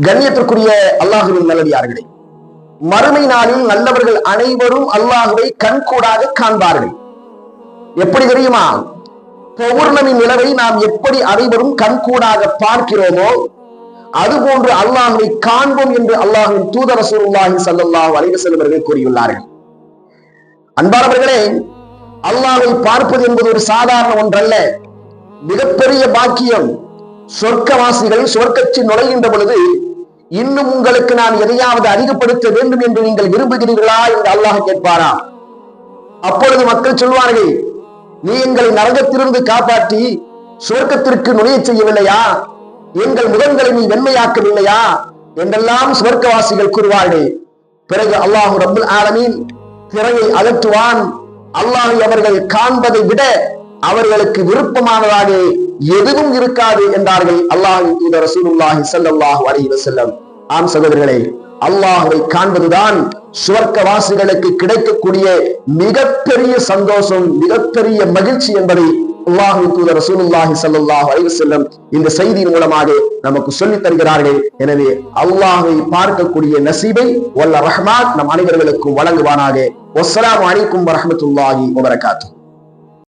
கண்ணியத்திற்குரிய அல்லாஹுவின் நல்லடியார்களே, மறுமை நாளில் நல்லவர்கள் அனைவரும் அல்லாஹுவை கண்கூடாக காண்பார்கள். எப்படி தெரியுமா? பௌர்ணமி நிலவை நாம் எப்படி அனைவரும் கண்கூடாக பார்க்கிறோமோ அதுபோன்று அல்லாஹுவை காண்போம் என்று அல்லாஹ்வின் தூதர் ரசூலுல்லாஹி ஸல்லல்லாஹு அலைஹி வஸல்லம் அவர்கள் கூறியுள்ளார்கள். அன்பானவர்களே, அல்லாஹ்வை பார்ப்பது என்பது ஒரு சாதாரண ஒன்றல்ல, மிகப்பெரிய பாக்கியம். சொர்க்கவாசிகள் சொர்க்கத்தில் நுழைகின்ற பொழுது இன்னும் உங்களுக்கு நான் எதையாவது அதிகப்படுத்த வேண்டும் என்று நீங்கள் விரும்புகிறீர்களா என்று அல்லாஹ் கேட்பாராம். அப்பொழுது மக்கள் சொல்வார்கள், நீ எங்களை நரகத்திலிருந்து காப்பாற்றி சொர்க்கத்திற்கு நுழைய செய்யவில்லையா, எங்கள் முகங்களை நீ வெண்மையாக்கவில்லையா என்றெல்லாம் சொர்க்கவாசிகள் கூறுவார்கள். பிறகு அல்லாஹ் ரப்பல் ஆலமீன் திரையை அகற்றுவான். அல்லாஹ் அவர்கள் காண்பதை விட அவர்களுக்கு விருப்பமானதாக எதுவும் இருக்காது என்றார்கள் அல்லாஹ்வின் தூதர் ரசூலுல்லாஹி ஸல்லல்லாஹு அலைஹி வஸல்லம். ஆம் சகோதரர்களே, அல்லாஹ்வை காண்பதுதான் சுவர்க்கவாசிகளுக்கு கிடைக்கக்கூடிய மிகப்பெரிய சந்தோஷம், மிகப்பெரிய மகிழ்ச்சி என்பதை அல்லாஹ்வின் தூதர் ரசூலுல்லாஹி ஸல்லல்லாஹு அலைஹி வஸல்லம் இந்த செய்தியின் மூலமாக நமக்கு சொல்லித் தருகிறார்கள். எனவே அல்லாஹ்வை பார்க்கக்கூடிய நசீபை வல்ல ரஹ்மான் நம் அனைவர்களுக்கும் வழங்குவானாக. வஸ்ஸலாமு அலைக்கும் வரஹ்மத்துல்லாஹி வபரகாத்துஹு.